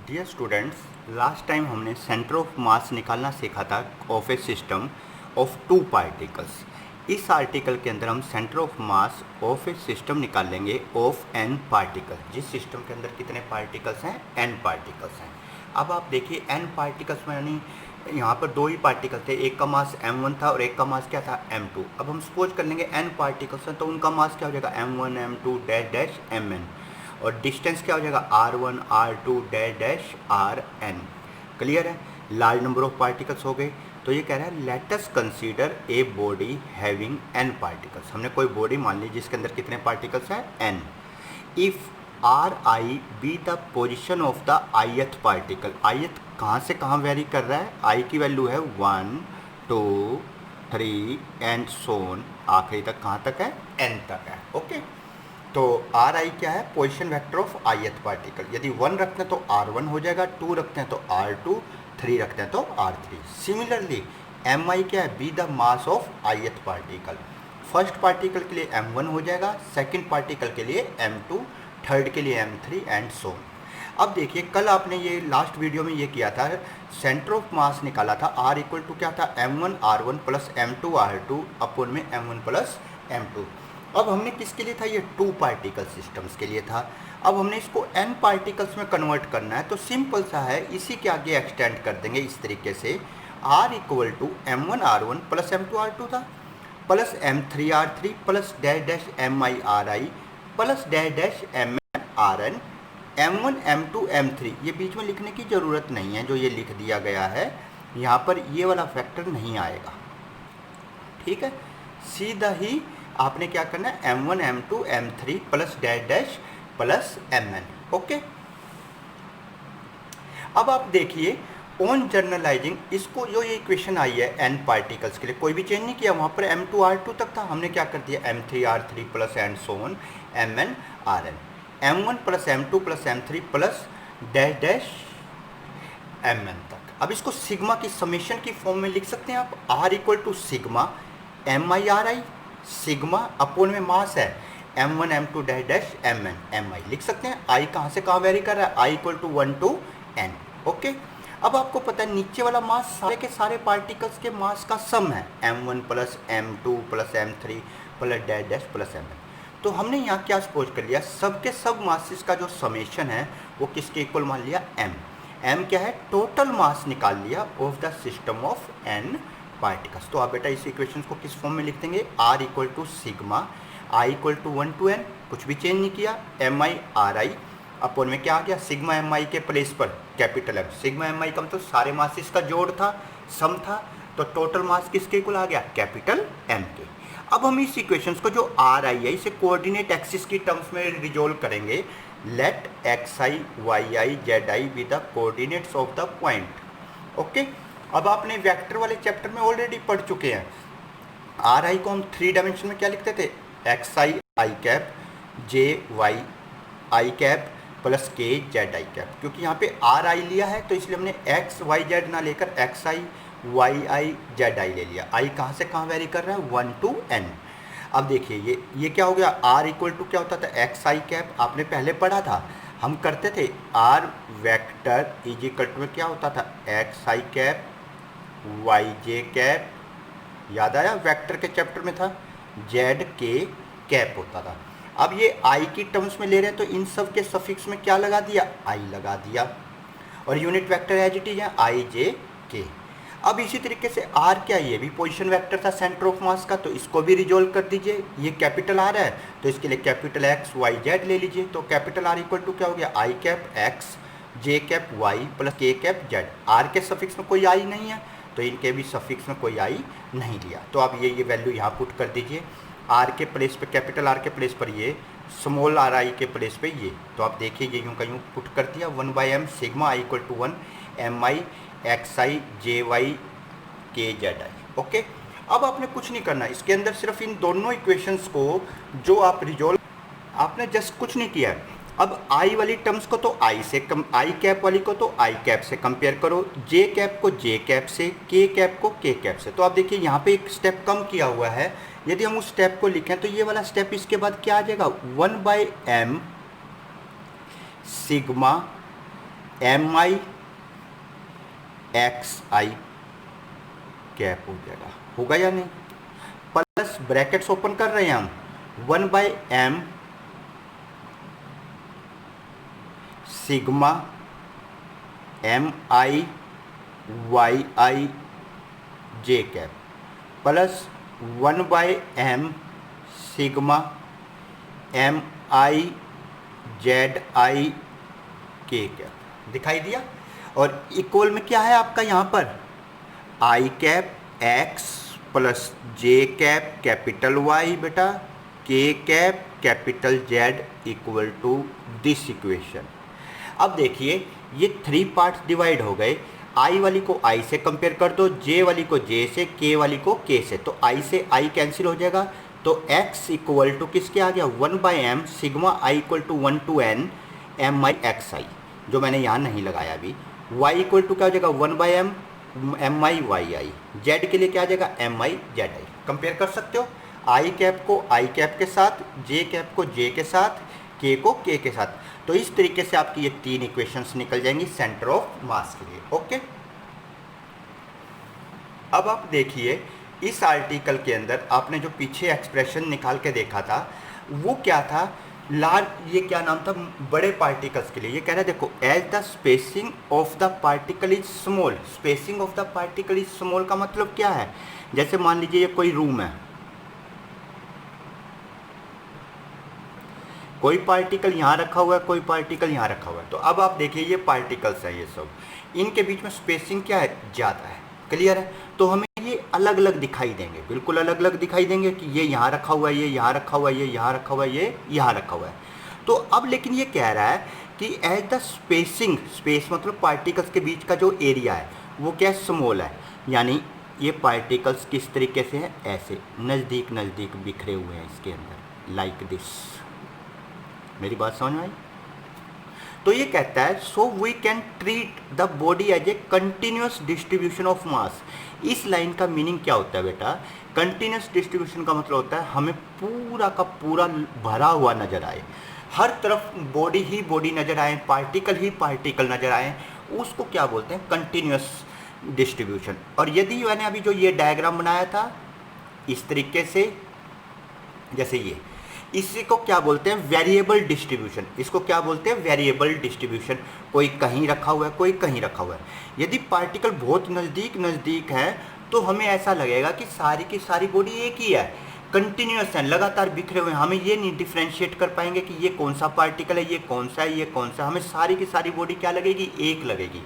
Dear students, last time हमने centre of मास निकालना सीखा था of A system of two particles. इस आर्टिकल के अंदर हम centre of mass of A system निकाल लेंगे ऑफ एन पार्टिकल। जिस सिस्टम के अंदर कितने पार्टिकल्स हैं? एन पार्टिकल्स हैं। अब आप देखिए एन पार्टिकल्स में यानी यहाँ पर दो ही पार्टिकल थे, एक का मास m1 था और एक का मास क्या था? m2। अब हम सपोज कर लेंगे n पार्टिकल्स हैं तो उनका मास क्या हो जाएगा? m1 m2 dash dash mn, और डिस्टेंस क्या हो जाएगा? r1 r2 dash dash rn। Clear है? लार्ज नंबर ऑफ पार्टिकल्स हो गए। तो ये कह रहा है let us consider a body having n particles. हमने कोई बॉडी मान ली जिसके अंदर कितने पार्टिकल्स हैं? n। If ri be the position of the ith particle. ith कहाँ से कहाँ वेरी कर रहा है? i की वैल्यू है 1 2 3 एंड सोन, आखिरी तक कहाँ तक है? n तक है। ओके, तो ri क्या है? Position vector of ith particle. यदि 1 रखते हैं तो r1 हो जाएगा, 2 रखते हैं तो r2, 3 रखते हैं तो r3। सिमिलरली mi क्या है? Be the mass of ith particle. First particle के लिए m1 हो जाएगा, सेकंड पार्टिकल के लिए m2, थर्ड के लिए m3 एंड सो। अब देखिए कल आपने ये लास्ट वीडियो में ये किया था, सेंटर ऑफ मास निकाला था, r इक्वल टू क्या था? m1 r1 plus m2 r2 upon में m1 प्लस m2। अब हमने किसके लिए था? ये टू पार्टिकल सिस्टम्स के लिए था। अब हमने इसको n पार्टिकल्स में कन्वर्ट करना है, तो सिंपल सा है, इसी के आगे एक्सटेंड कर देंगे इस तरीके से। r equal to m1 r1 plus m2 r2 था, plus m3 r3 plus dash dash mi ri plus dash dash mn rn, m1 m2 m3। ये बीच में लिखने की ज़रूरत नहीं है, जो ये लिख दिया गया है यहाँ पर ये वाला फैक्टर नहीं आएगा। ठीक है, सीधा ही आपने क्या करना है? m1 m2 m3 plus dash dash plus mn। Okay, अब आप देखिए ऑन जर्नलाइजिंग इसको जो ये इक्वेशन आई है n पार्टिकल्स के लिए, कोई भी चेंज नहीं किया। वहाँ पर m2 r2 तक था, हमने क्या कर दिया? m3 r3 plus and so on mn rn, m1 plus m2 plus m3 plus dash dash mn तक। अब इसको सिग्मा की समेशन की फॉर्म में लिख सकते हैं आप। r equal to sigma mi ri, sigma upon में मास है m1 m2 dash dash mn mi लिख सकते हैं। i कहाँ से कहाँ वेरी कर रहा है? i equal to 1 to n। Okay, अब आपको पता है नीचे वाला मास सारे के सारे पार्टिकल्स के मास का सम है, m1 plus m2 plus m3 plus dash dash plus mn। तो हमने यहाँ क्या सपोज कर लिया? सबके सब मासेस का जो समेशन है वो किसके इक्वल मान लिया? m क्या है? टोटल मास निकाल लिया of the system of n particles. तो आप बेटा इस इक्वेशन को किस फॉर्म में लिख देंगे? r equal to sigma i equal to 1 to n, कुछ भी चेंज नहीं किया, mi ri अपोन में क्या आ गया? सिग्मा mi के प्लेस पर कैपिटल M। सिग्मा mi का मतलब सारे मासेस का जोड़ था, सम था, तो टोटल मास किसके इक्वल आ गया? कैपिटल M के। अब हम इस इक्वेशंस को जो ri है इसे कोऑर्डिनेट एक्सिस की टर्म्स में रिजोल्व करेंगे। Let xi yi zi be the coordinates of the point. Okay, अब आपने वेक्टर वाले चैप्टर में ऑलरेडी पढ़ चुके हैं। ri को हम 3 डायमेंशन में क्या लिखते थे? xi i cap j y i cap plus के जेड आई कैप। क्योंकि यहाँ पे आर आई लिया है तो इसलिए हमने एक्स वाई जेड ना लेकर X I Y I Z I ले लिया। आई कहाँ से कहाँ वेरी कर रहा है? 1 टू n। अब देखिए ये क्या हो गया? आर इक्वल टू क्या होता था? एक्स आई कैप, आपने पहले पढ़ा था, हम करते थे R vector is equal to में क्या होता था? X I cap Y J cap, याद आया? वेक्टर के चैप्टर में था, जेड के कैप होता था। अब ये i की टर्म्स में ले रहे हैं तो इन सब के सफिक्स में क्या लगा दिया? i लगा दिया, और unit vector as it is है i j k। अब इसी तरीके से r क्या है? ये भी पोजीशन वेक्टर था सेंटर ऑफ मास का, तो इसको भी रिजोल्व कर दीजिए। ये कैपिटल R है तो इसके लिए कैपिटल x y z ले लीजिए। तो कैपिटल R इक्वल टू क्या हो गया? i cap x j cap y plus k cap z। r के सफिक्स में कोई i नहीं है तो इनके भी सफिक्स में कोई i नहीं लिया। तो अब ये वैल्यू यहाँ पुट कर दीजिए। आर के प्लेस पे कैपिटल आर के प्लेस पर ये, स्मॉल आर आई के प्लेस पे ये। तो आप देखिए ये यूँ का यूँ पुट कर दिया। 1/m sigma I equal to 1 mi xi jy kzi। Okay, अब आपने कुछ नहीं करना, इसके अंदर सिर्फ इन दोनों इक्वेशंस को जो आप रिजोल्व, आपने जस्ट कुछ नहीं किया है। अब i वाली टर्म्स को तो i से कम, i कैप वाली को तो i कैप से कंपेयर करो, j कैप को j कैप से, k कैप को k कैप से। तो आप देखिए यहाँ पे एक स्टेप कम किया हुआ है। यदि हम उस स्टेप को लिखें तो ये वाला स्टेप इसके बाद क्या आ जाएगा? 1/m sigma M I X I cap हो जाएगा, होगा या नहीं। प्लस ब्रैकेट्स ओपन कर रहे हैं हम, 1/m sigma M I Y I J cap plus 1/m sigma M I Z I K cap. दिखाई दिया। और इक्वल में क्या है आपका यहाँ पर, I cap X plus J cap capital Y बेटा, K cap capital Z equal to this equation. अब देखिए ये 3 पार्ट्स डिवाइड हो गए, आई वाली को आई से कंपेयर कर दो, जे वाली को जे से, के वाली को के से, तो आई से आई कैंसिल हो जाएगा। तो x इक्वल टू किसके आ गया, 1/m sigma I equal to 1 to n M I X I, जो मैंने यहाँ नहीं लगाया अभी। y इक्वल टू क्या हो जाएगा, 1/m M I Y I. Z के लिए क्या आ जाएगा, M I Z I. Compare कर सकते हो आई कैप को आई कैप के साथ, जे कैप को जे के साथ, के को के के साथ। तो इस तरीके से आपकी ये 3 इक्वेशंस निकल जाएंगी सेंटर ऑफ मास के लिए। ओके, अब आप देखिए इस आर्टिकल के अंदर आपने जो पीछे एक्सप्रेशन निकाल के देखा था वो क्या था, लार्ज, ये क्या नाम था, बड़े पार्टिकल्स के लिए। ये कह रहा है देखो, as the spacing of the particle is small. Spacing of the particle is small का मतलब क्या है, जैसे मान लीजिए ये कोई रूम है, कोई पार्टिकल यहाँ रखा हुआ है, कोई पार्टिकल यहाँ रखा हुआ है। तो अब आप देखिए ये पार्टिकल्स हैं, ये सब, इनके बीच में स्पेसिंग क्या है, ज़्यादा है। क्लियर है। तो हमें ये अलग अलग दिखाई देंगे, बिल्कुल अलग अलग दिखाई देंगे कि ये यहाँ रखा हुआ है, ये यहाँ रखा हुआ है, ये यहाँ रखा हुआ है, ये यहाँ रखा हुआ है। तो अब लेकिन ये कह रहा है कि एज द स्पेसिंग, स्पेस मतलब पार्टिकल्स के बीच का जो एरिया है वो क्या स्मॉल है, यानी ये पार्टिकल्स किस तरीके से हैं, ऐसे नज़दीक नज़दीक बिखरे हुए हैं इसके अंदर, लाइक दिस। मेरी बात समझ में आई। तो ये कहता है so we can treat the body as a continuous distribution of mass. इस लाइन का मीनिंग क्या होता है बेटा, कंटिन्यूस डिस्ट्रीब्यूशन का मतलब होता है हमें पूरा का पूरा भरा हुआ नजर आए, हर तरफ बॉडी ही बॉडी नजर आए, पार्टिकल ही पार्टिकल नजर आए, उसको क्या बोलते हैं, कंटिन्यूस डिस्ट्रीब्यूशन। और यदि मैंने अभी जो ये डायग्राम बनाया था इस तरीके से, जैसे ये, इसी को क्या बोलते हैं, वेरिएबल डिस्ट्रीब्यूशन। इसको क्या बोलते हैं, वेरिएबल डिस्ट्रीब्यूशन। कोई कहीं रखा हुआ है, कोई कहीं रखा हुआ है। यदि पार्टिकल बहुत नज़दीक नज़दीक है तो हमें ऐसा लगेगा कि सारी की सारी बॉडी एक ही है, कंटिन्यूस है, लगातार बिखरे हुए हैं। हमें ये नहीं डिफ्रेंशिएट कर पाएंगे कि ये कौन सा पार्टिकल है, ये कौन सा है, ये कौन सा। हमें सारी की सारी बॉडी क्या लगेगी, एक लगेगी।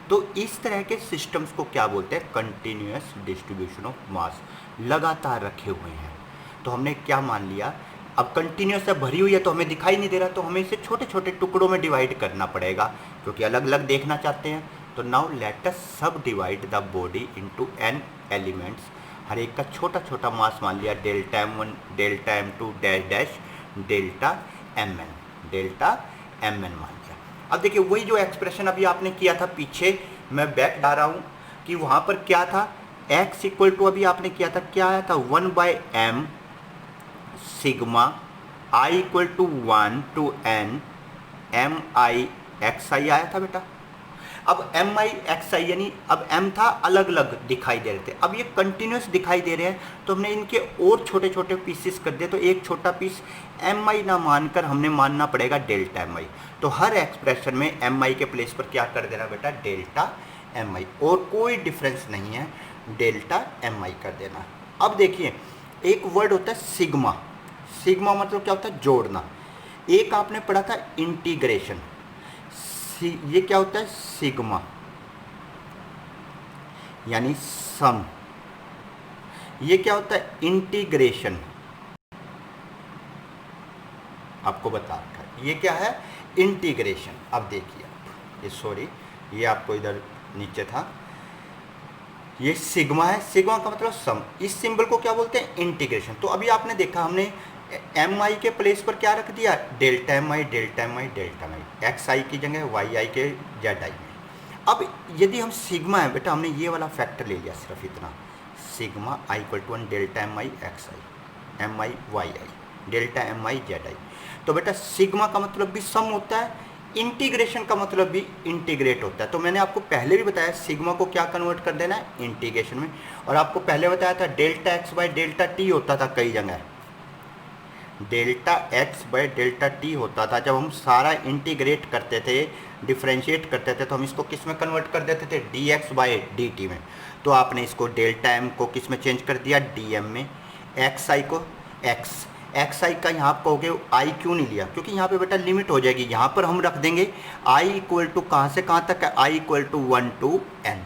तो इस तरह के सिस्टम्स को क्या बोलते हैं, कंटिन्यूस डिस्ट्रीब्यूशन ऑफ मास, लगातार रखे हुए हैं। तो हमने क्या मान लिया, अब कंटिन्यूस है, भरी हुई है, तो हमें दिखाई नहीं दे रहा, तो हमें इसे छोटे छोटे टुकड़ों में डिवाइड करना पड़ेगा क्योंकि अलग अलग देखना चाहते हैं। तो now let us sub divide the body into n elements. हर एक का छोटा छोटा मास मान लिया, delta m1 delta m2 dash dash delta mn मान लिया। अब देखिए वही जो एक्सप्रेशन अभी आपने किया था पीछे, मैं बैक ला रहा हूँ कि वहाँ पर क्या था, x इक्वल टू अभी आपने किया था, क्या आया था, 1/m sigma I equal to 1 to n M I X I आया था बेटा। अब एम आई एक्स आई यानी अब m था, अलग अलग दिखाई दे रहे थे, अब ये कंटिन्यूस दिखाई दे रहे हैं, तो हमने इनके और छोटे छोटे पीसेस कर दिए। तो एक छोटा पीस एम आई ना मानकर हमने मानना पड़ेगा डेल्टा एम आई। तो हर एक्सप्रेशन में एम आई के प्लेस पर क्या कर देना बेटा, डेल्टा एम आई, और कोई डिफरेंस नहीं है, डेल्टा एम आई कर देना। अब देखिए एक वर्ड होता है सिग्मा। सिग्मा मतलब क्या होता है, जोड़ना। एक आपने पढ़ा था इंटीग्रेशन, ये क्या होता है, सिग्मा यानी सम। ये क्या होता है, इंटीग्रेशन, आपको बता रखा है ये क्या है, इंटीग्रेशन। अब देखिए आप, ये सॉरी ये आपको इधर नीचे था, ये सिग्मा है, सिग्मा का मतलब सम। इस सिंबल को क्या बोलते हैं, इंटीग्रेशन। तो अभी आपने देखा हमने एम आई के प्लेस पर क्या रख दिया, delta M I delta M I delta M I, X आई की जगह वाई आई के जेड आई में। अब यदि हम सिग्मा है बेटा, हमने ये वाला फैक्टर ले लिया, सिर्फ इतना, sigma I equal to 1 delta M I X I M I Y I delta M I Z I. तो बेटा सिग्मा का मतलब भी सम होता है, इंटीग्रेशन का मतलब भी इंटीग्रेट होता है। तो मैंने आपको पहले भी बताया सिग्मा को क्या कन्वर्ट कर देना है, इंटीग्रेशन में। और आपको पहले बताया था delta x by delta T होता था कई जगह, delta x by delta T होता था जब हम सारा इंटीग्रेट करते थे, डिफ्रेंशिएट करते थे, तो हम इसको किस में कन्वर्ट कर देते थे, D x by D T में। तो आपने इसको डेल्टा एम को किस में चेंज कर दिया, डी एम में, एक्स आई को एक्स आई का यहाँ आप कहोगे आई क्यों नहीं लिया, क्योंकि यहाँ पे बेटा लिमिट हो जाएगी। यहाँ पर हम रख देंगे आई इक्वल टू कहाँ से कहाँ तक है, आई इक्वल टू 1 to n।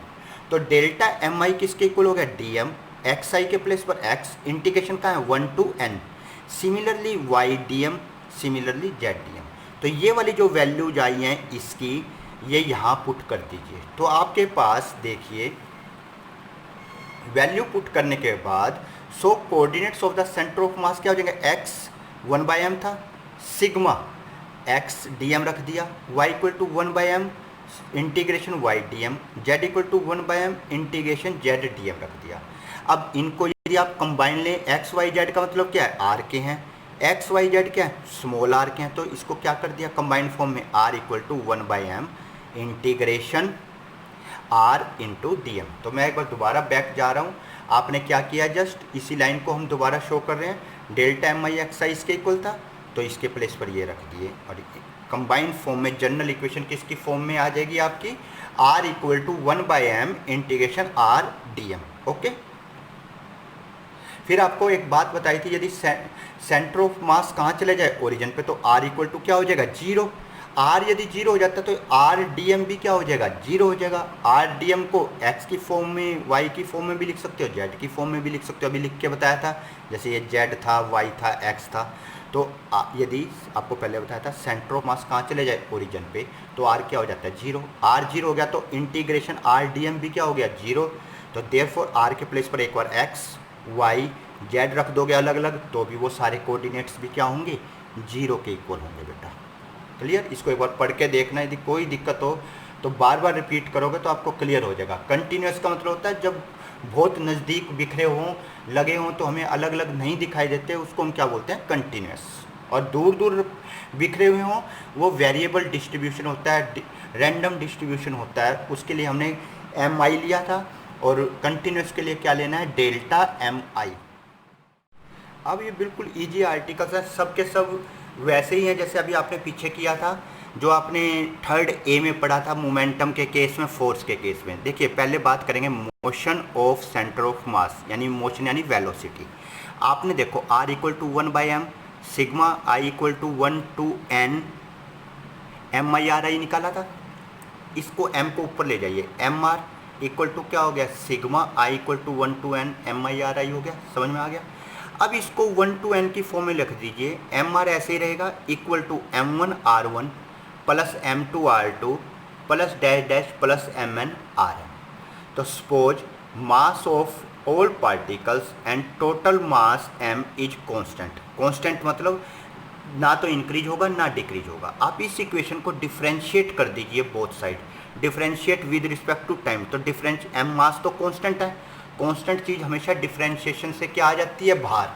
तो डेल्टा एम आई किसके इक्वल हो गया, डी एम, एक्स आई के प्लेस पर एक्स, इंटीग्रेशन का है 1 to n, similarly Y D M, similarly Z D M. तो ये वाली जो वैल्यूज आई हैं इसकी, ये यहाँ पुट कर दीजिए। तो आपके पास देखिए वैल्यू पुट करने के बाद so coordinates of the centre of mass क्या हो जाएंगे, एक्स 1/m था, सिग्मा एक्स डी एम रख दिया, Y equal to 1/m integration Y D M, Z equal to 1/m integration Z D M रख दिया। अब इनको यदि आप कंबाइन लें, एक्स वाई जेड का मतलब क्या है, आर के हैं, एक्स वाई जेड क्या है, स्मॉल आर के हैं, तो इसको क्या कर दिया कंबाइन फॉर्म में, R equal to 1/m integration R into D M. तो मैं एक बार दोबारा बैक जा रहा हूँ, आपने क्या किया, जस्ट इसी लाइन को हम दोबारा शो कर रहे हैं, डेल्टा एम आई एक्स आई इसके इक्वल था, तो इसके प्लेस पर ये रख दिए, और कंबाइंड फॉर्म में जनरल इक्वेशन किसकी फॉर्म में आ जाएगी आपकी, R equal to 1/m integration R D M. Okay, फिर आपको एक बात बताई थी, यदि सेंटर ऑफ मास कहाँ चले जाए, ओरिजिन पे, तो आर इक्वल टू क्या हो जाएगा, 0। आर यदि 0 हो जाता है तो आर डी एम भी क्या हो जाएगा, 0 हो जाएगा। आर डी एम को एक्स की फॉर्म में, वाई की फॉर्म में भी लिख सकते हो, जेड की फॉर्म में भी लिख सकते हो, अभी लिख के बताया था, जैसे ये जेड था, वाई था, एक्स था। तो यदि आपको पहले बताया था सेंटर ऑफ मास कहाँ चले जाए, ओरिजिन पे, तो आर क्या हो जाता है, 0। आर 0 हो गया तो इंटीग्रेशन आर डी एम भी क्या हो गया, 0। तो देयरफॉर आर के प्लेस पर एक बार एक्स वाई जेड रख दोगे अलग अलग, तो भी वो सारे कोऑर्डिनेट्स भी क्या होंगे, 0 के इक्वल होंगे बेटा। क्लियर, इसको एक बार पढ़ के देखना, यदि कोई दिक्कत हो तो बार बार रिपीट करोगे तो आपको क्लियर हो जाएगा। कंटिन्यूस का मतलब होता है जब बहुत नज़दीक बिखरे हों, लगे हों, तो हमें अलग अलग नहीं दिखाई देते, उसको हम क्या बोलते हैं, कंटिन्यूस। और दूर दूर बिखरे हुए हों वो वेरिएबल डिस्ट्रीब्यूशन होता है, रैंडम डिस्ट्रीब्यूशन होता है, उसके लिए हमने एम आई लिया था, और कंटिन्यूस के लिए क्या लेना है, डेल्टा एम आई। अब ये बिल्कुल ईजी आर्टिकल्स है, सब के सब वैसे ही हैं जैसे अभी आपने पीछे किया था, जो आपने थर्ड ए में पढ़ा था मोमेंटम के केस में, फोर्स के केस में। देखिए पहले बात करेंगे motion of centre of mass, यानी मोशन यानी वेलोसिटी। आपने देखो R equal to 1/m, sigma I equal to 1 to n M I R I निकाला था, इसको m को ऊपर ले जाइए, एम आर इक्वल टू क्या हो गया, sigma I equal to 1 to n M I R I हो गया, समझ में आ गया। अब इसको 1 to n की फॉर्म में लिख दीजिए, एम आर ऐसे ही रहेगा, equal to m1 r1 plus m2 r2 plus dash dash plus mn rn। तो suppose mass of all particles and total mass m is constant. Constant मतलब ना तो इंक्रीज होगा ना डिक्रीज होगा। आप इस इक्वेशन को डिफ्रेंशिएट कर दीजिए both side, differentiate with respect to time. तो डिफरेंस m मास तो कांस्टेंट है, कांस्टेंट चीज़ हमेशा डिफरेंशिएशन से क्या आ जाती है, बाहर।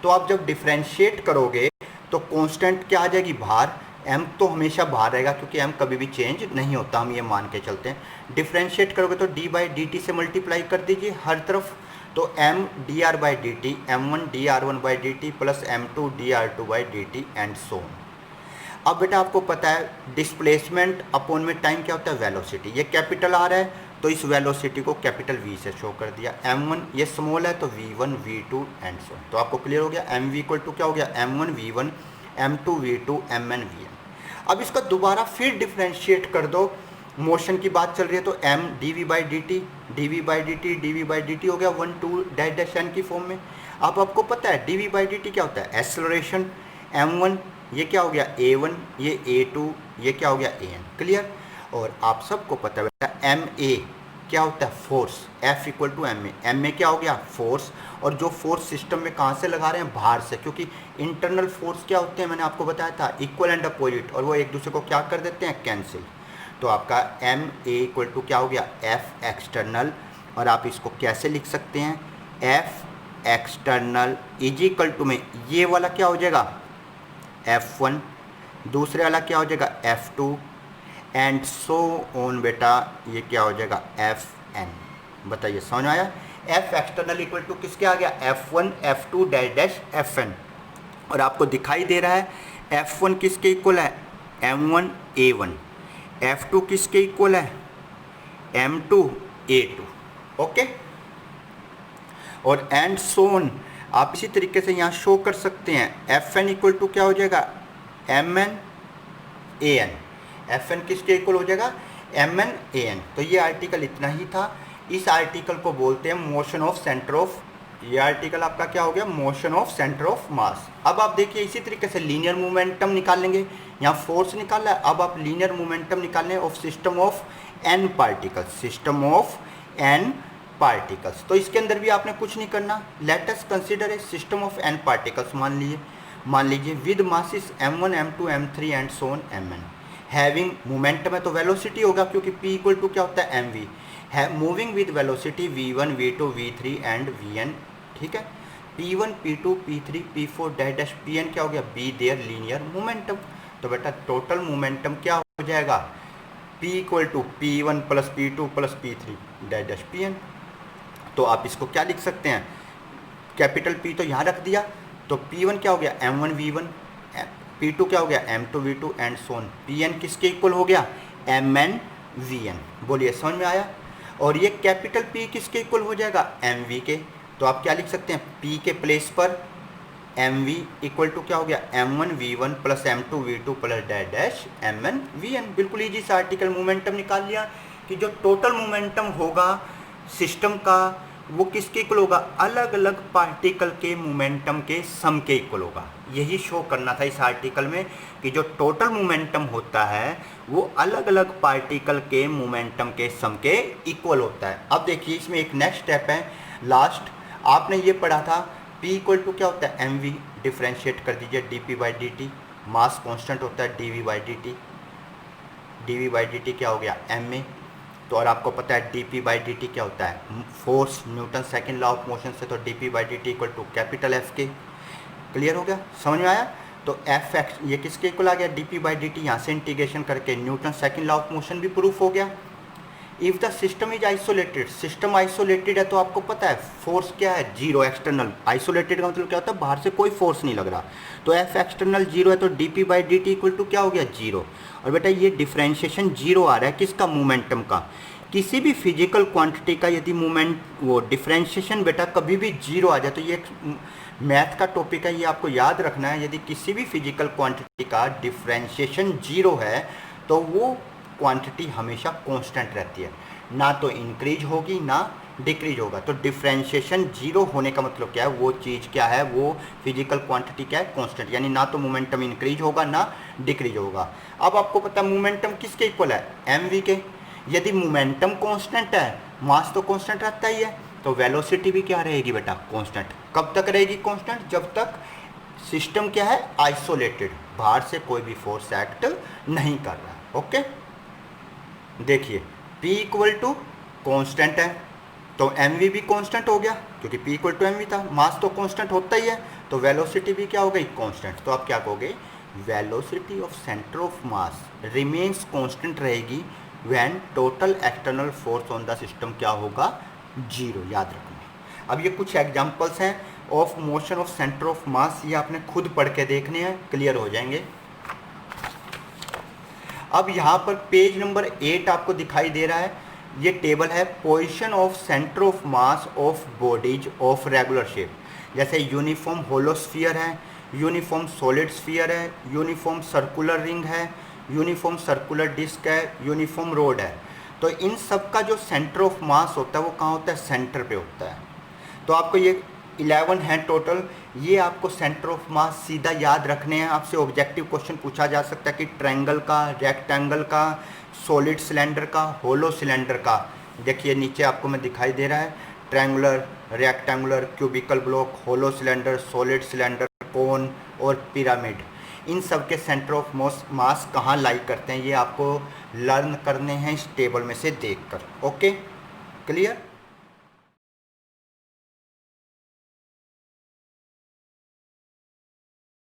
तो आप जब डिफरेंशिएट करोगे तो कांस्टेंट क्या आ जाएगी, बाहर। m तो हमेशा बाहर रहेगा क्योंकि m कभी भी चेंज नहीं होता, हम ये मान के चलते हैं। डिफरेंशिएट करोगे तो d बाई डी टी से मल्टीप्लाई कर दीजिए हर तरफ, तो m D R by D T, m1 D R one by D T plus m2 D R two by D T and so on. अब बेटा आपको पता है डिस्प्लेसमेंट अपॉन में टाइम क्या होता है, वेलोसिटी। ये कैपिटल आर है तो इस वेलोसिटी को कैपिटल V से शो कर दिया, m1 ये स्मॉल है तो v1 v2 एंड सो। तो आपको क्लियर हो गया, mv इक्वल टू क्या हो गया, m1 v1 m2 v2 mn vn। अब इसका दोबारा फिर डिफ्रेंशिएट कर दो, मोशन की बात चल रही है तो m dv by D T, dv by D T, dv by D T हो गया 1 2 डैश डैश n की फॉर्म में। अब आपको पता है dv बाई डी टी क्या होता है, एक्सेलरेशन। m1 ये क्या हो गया a1, ये a2, ये क्या हो गया an। क्लियर। और आप सबको पता है एम ए क्या होता है, force. F equal to M A, M A क्या हो गया, फोर्स। और जो फोर्स सिस्टम में कहाँ से लगा रहे हैं, बाहर से, क्योंकि इंटरनल फोर्स क्या होते हैं, मैंने आपको बताया था इक्वल एंड अपोजिट, और वो एक दूसरे को क्या कर देते हैं, कैंसिल। तो आपका एम ए इक्वल टू क्या हो गया, F एक्सटर्नल। और आप इसको कैसे लिख सकते हैं, F external is equal to में ये वाला क्या हो जाएगा, F1, दूसरे वाला क्या हो जाएगा, F2, एंड सो ऑन बेटा, ये क्या हो जाएगा एफ एन। बताइए समझ में आया। एफ एक्सटर्नल इक्वल टू किसके आ गया F1 F2 dash dash Fn। और आपको दिखाई दे रहा है F1 किसके इक्वल है M1 A1, F2 किसके इक्वल है M2 A2। ओके, और एंड सोन आप इसी तरीके से यहाँ शो कर सकते हैं। Fn इक्वल टू क्या हो जाएगा Mn An। Fn किसके इक्वल हो जाएगा Mn An। तो ये आर्टिकल इतना ही था। इस आर्टिकल को बोलते हैं मोशन ऑफ सेंटर ऑफ, ये आर्टिकल आपका क्या हो गया मोशन ऑफ सेंटर ऑफ मास। अब आप देखिए इसी तरीके से लीनियर मोमेंटम निकाल लेंगे, यहाँ फोर्स निकाला है, अब आप लीनियर मोमेंटम निकालें of system of n particles, system of n particles. तो इसके अंदर भी आपने कुछ नहीं करना, let us consider a system of n particles. मान लीजिए with masses m1 m2 m3 and so on mn, having momentum है तो वेलोसिटी होगा, क्योंकि p इक्वल टू क्या होता है mv, है moving with velocity v1 v2 v3 and vn। ठीक है, p1 p2 p3 p4 dash dash pn क्या हो गया बी देयर लीनियर मोमेंटम। तो बेटा टोटल मोमेंटम क्या हो जाएगा p equal to p1 plus p2 plus p3 dash dash pn। तो आप इसको क्या लिख सकते हैं, कैपिटल P तो यहाँ रख दिया, तो P1 क्या हो गया M1 V1, P2 क्या हो गया M2 V2 and so on, Pn किसके इक्वल हो गया Mn Vn। बोलिए समझ में आया। और ये कैपिटल P किसके इक्वल हो जाएगा Mv के। तो आप क्या लिख सकते हैं P के प्लेस पर Mv इक्वल टू क्या हो गया M1 V1 plus M2 V2 plus dash dash Mn Vn। बिल्कुल ईजी सा आर्टिकल मोमेंटम निकाल लिया कि जो टोटल मोमेंटम होगा सिस्टम का वो किसके इक्वल होगा, अलग अलग पार्टिकल के मोमेंटम के सम के इक्वल होगा। यही शो करना था इस आर्टिकल में कि जो टोटल मोमेंटम होता है वो अलग अलग पार्टिकल के मोमेंटम के सम के इक्वल होता है। अब देखिए इसमें एक नेक्स्ट स्टेप है लास्ट, आपने ये पढ़ा था P इक्वल टू क्या होता है mv, डिफ्रेंशिएट कर दीजिए dp by dt, mass constant होता है dv by dt, dv by dt क्या हो गया ma। तो और आपको पता है dp बाई dt क्या होता है force, Newton second law of motion से, तो dp by dt equal to capital F के। क्लियर हो गया, समझ में आया। तो एफ एक्स ये किसके इक्वल आ गया dp बाई dt, यहाँ से इंटीग्रेशन करके Newton second law of motion भी प्रूफ हो गया। If the system is isolated, system isolated है तो आपको पता है फोर्स क्या है जीरो, एक्सटर्नल। आइसोलेटेड का मतलब क्या होता है बाहर से कोई फोर्स नहीं लग रहा, तो एफ एक्सटर्नल जीरो है तो dp by dt equal to क्या हो गया जीरो। और बेटा ये डिफ्रेंशिएशन जीरो आ रहा है किसका मोमेंटम का, किसी भी फिजिकल क्वांटिटी का यदि मोमेंट वो डिफ्रेंशिएशन बेटा कभी भी जीरो आ जाए, तो ये मैथ का टॉपिक है, ये आपको याद रखना है। यदि किसी भी फिजिकल क्वांटिटी का डिफ्रेंशिएशन जीरो है तो वो क्वांटिटी हमेशा कांस्टेंट रहती है, ना तो इंक्रीज होगी ना डिक्रीज होगा। तो डिफ्रेंशिएशन जीरो होने का मतलब क्या है, वो चीज़ क्या है, वो फिजिकल क्वांटिटी क्या है कांस्टेंट, यानी ना तो मोमेंटम इंक्रीज होगा ना डिक्रीज होगा। अब आपको पता है मोमेंटम किसके इक्वल है mv के। यदि मोमेंटम कांस्टेंट है मास तो कांस्टेंट रहता ही है, तो वेलोसिटी भी क्या रहेगी बेटा कांस्टेंट। कब तक रहेगी कांस्टेंट, जब तक सिस्टम क्या है आइसोलेटेड, बाहर से कोई भी फोर्स एक्ट नहीं कर रहा। ओके, देखिए P इक्वल टू कॉन्स्टेंट है तो mv भी कॉन्स्टेंट हो गया, क्योंकि P इक्वल टू mv था, मास तो कॉन्स्टेंट होता ही है, तो वेलोसिटी भी क्या हो गई कॉन्स्टेंट। तो आप क्या कहोगे velocity of centre of mass remains constant रहेगी when total external force on the system क्या होगा जीरो, याद रखना। अब ये कुछ एग्जांपल्स हैं of motion of centre of मास, ये आपने खुद पढ़ के देखने हैं, क्लियर हो जाएंगे। अब यहाँ पर पेज नंबर 8 आपको दिखाई दे रहा है, ये टेबल है position of centre of mass of bodies of regular shape. जैसे यूनिफॉर्म होलो स्फीयर है, यूनिफॉर्म सॉलिड स्फीयर है, यूनिफॉर्म सर्कुलर रिंग है, यूनिफॉर्म सर्कुलर डिस्क है, यूनिफॉर्म रोड है। तो इन सब का जो सेंटर ऑफ मास होता है वो कहाँ होता है सेंटर पे होता है। तो आपको ये 11 है टोटल, ये आपको सेंटर ऑफ मास सीधा याद रखने हैं। आपसे ऑब्जेक्टिव क्वेश्चन पूछा जा सकता है कि ट्रायंगल का, रेक्टेंगल का, सॉलिड सिलेंडर का, होलो सिलेंडर का। देखिए नीचे आपको मैं दिखाई दे रहा है triangular, rectangular, cubical block, hollow cylinder, solid cylinder, cone और पिरामिड। इन सब के सेंटर ऑफ मास कहाँ लाई करते हैं ये आपको लर्न करने हैं इस टेबल में से देखकर। Okay, clear.